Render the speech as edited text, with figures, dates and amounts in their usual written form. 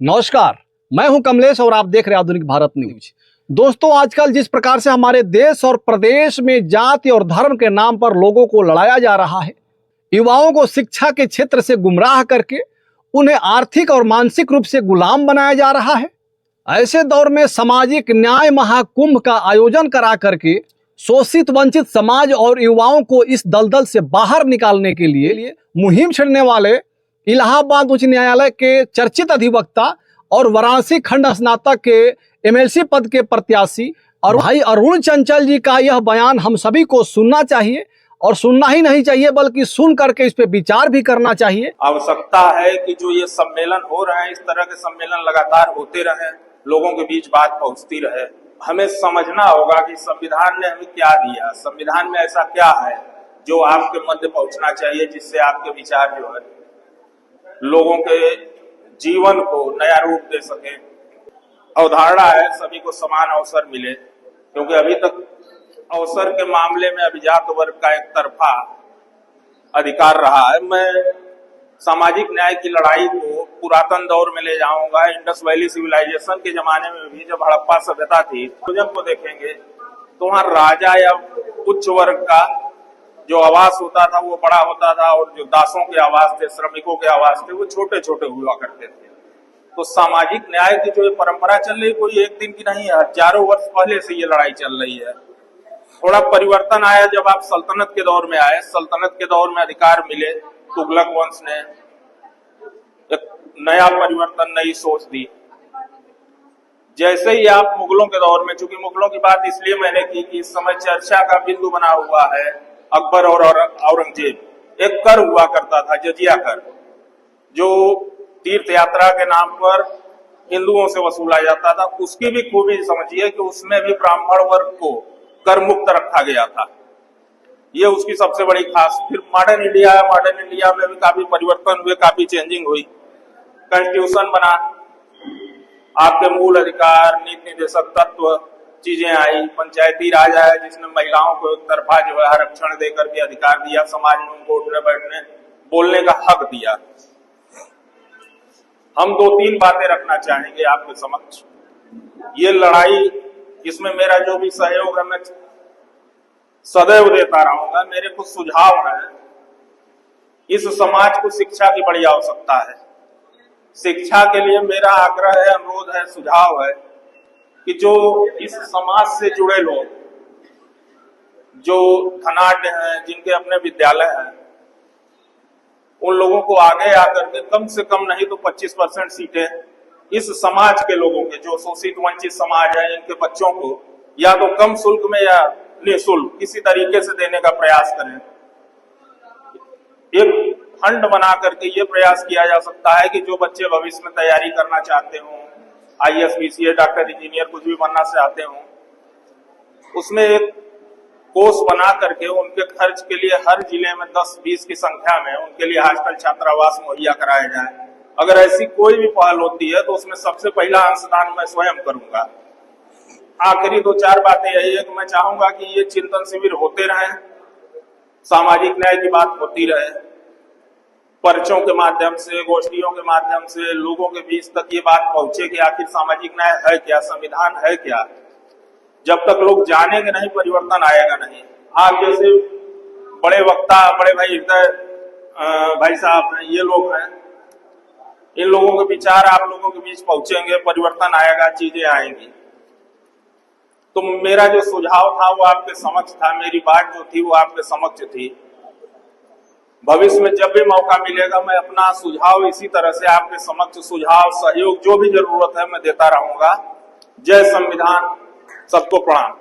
नमस्कार, मैं हूं कमलेश और आप देख रहे हैं आधुनिक भारत न्यूज। दोस्तों, आजकल जिस प्रकार से हमारे देश और प्रदेश में जाति और धर्म के नाम पर लोगों को लड़ाया जा रहा है, युवाओं को शिक्षा के क्षेत्र से गुमराह करके उन्हें आर्थिक और मानसिक रूप से गुलाम बनाया जा रहा है, ऐसे दौर में सामाजिक न्याय महाकुंभ का आयोजन करा करके शोषित वंचित समाज और युवाओं को इस दलदल से बाहर निकालने के लिए मुहिम छेड़ने वाले इलाहाबाद उच्च न्यायालय के चर्चित अधिवक्ता और वाराणसी खंड स्नातक के एमएलसी पद के प्रत्याशी और भाई अरुण चंचल जी का यह बयान हम सभी को सुनना चाहिए, और सुनना ही नहीं चाहिए बल्कि सुन करके इस पे विचार भी करना चाहिए। आवश्यकता है कि जो ये सम्मेलन हो रहे हैं, इस तरह के सम्मेलन लगातार होते रहे, लोगों के बीच बात पहुंचती रहे। हमें समझना होगा कि संविधान ने हमें क्या दिया, संविधान में ऐसा क्या है जो आपके मध्य पहुंचना चाहिए, जिससे आपके विचार जो है लोगों के जीवन को नया रूप दे सके। अवधारणा है सभी को समान अवसर मिले, क्योंकि अभी तक अवसर के मामले में अभिजात वर्ग का एक तरफा अधिकार रहा है। मैं सामाजिक न्याय की लड़ाई को पुरातन दौर में ले जाऊंगा। इंडस वैली सिविलाइजेशन के जमाने में भी जब हड़प्पा सभ्यता थी, तो जब को देखेंगे तो वहां राजा या उच्च वर्ग का जो आवास होता था वो बड़ा होता था, और जो दासों के आवास थे, श्रमिकों के आवास थे, वो छोटे छोटे हुआ करते थे। तो सामाजिक न्याय की जो ये परंपरा चल रही, कोई एक दिन की नहीं है, हजारों वर्ष पहले से ये लड़ाई चल रही है। थोड़ा परिवर्तन आया जब आप सल्तनत के दौर में आए। सल्तनत के दौर में अधिकार मिले, तुगलक वंश ने एक नया परिवर्तन, नई सोच दी। जैसे ही आप मुगलों के दौर में, चूंकि मुगलों की बात इसलिए मैंने की कि इस समय चर्चा का बिंदु बना हुआ है अकबर और औरंगजेब। एक कर हुआ करता था, जजिया कर, जो तीर्थ यात्रा के नाम पर हिंदुओं से वसूला जाता था। उसकी भी खूबी समझिए कि उसमें भी ब्राह्मण वर्ग को कर मुक्त रखा गया था। ये उसकी सबसे बड़ी खास। फिर मॉडर्न इंडिया में भी काफी परिवर्तन हुए, काफी चेंजिंग हुई। कॉन्स्टिट्यूशन बना, आपके मूल अधिकार, नीति निर्देशक तत्व चीजें आई। पंचायती राज आया, जिसने महिलाओं को एक तरफा जो है आरक्षण देकर के अधिकार दिया, समाज में उनको उठने बैठने बोलने का हक दिया। हम दो तीन बातें रखना चाहेंगे आपके समक्ष। ये लड़ाई, इसमें मेरा जो भी सहयोग है मैं सदैव देता रहूंगा। मेरे कुछ सुझाव हैं। इस समाज को शिक्षा की बड़ी आवश्यकता है। शिक्षा के लिए मेरा आग्रह है, अनुरोध है, सुझाव है कि जो इस समाज से जुड़े लोग, जो धनाढ्य हैं, जिनके अपने विद्यालय हैं, उन लोगों को आगे आकर के कम से कम नहीं तो 25% सीटें इस समाज के लोगों के, जो शोषित वंचित समाज है, इनके बच्चों को या तो कम शुल्क में या निःशुल्क किसी तरीके से देने का प्रयास करें। एक फंड बना करके ये प्रयास किया जा सकता है कि जो बच्चे भविष्य में तैयारी करना चाहते हों, IAS, BCA, डॉक्टर, इंजीनियर, कुछ भी बनना चाहते हों, उसमें एक कोष बना करके उनके खर्च के लिए हर जिले में 10-20 की संख्या में उनके लिए हॉस्टल छात्रावास मुहैया कराया जाए। अगर ऐसी कोई भी पहल होती है तो उसमें सबसे पहला अंशदान मैं स्वयं करूंगा। आखिरी 2-4 बातें यही है कि मैं चाहूंगा कि ये चिंतन शिविर होते रहे, सामाजिक न्याय की बात होती रहे, पर्चों के माध्यम से, गोष्ठियों के माध्यम से लोगों के बीच तक ये बात पहुंचे कि आखिर सामाजिक न्याय है क्या, संविधान है क्या। जब तक लोग जानेंगे नहीं, परिवर्तन आएगा नहीं। आप जैसे बड़े वक्ता, बड़े भाई हृदय भाई साहब हैं, ये लोग हैं, इन लोगों के विचार आप लोगों के बीच पहुंचेंगे, परिवर्तन आएगा, चीजें आएंगी। तो मेरा जो सुझाव था वो आपके समक्ष था, मेरी बात जो थी वो आपके समक्ष थी। भविष्य में जब भी मौका मिलेगा मैं अपना सुझाव इसी तरह से आपके समक्ष, सुझाव, सहयोग जो भी जरूरत है मैं देता रहूंगा। जय संविधान, सबको प्रणाम।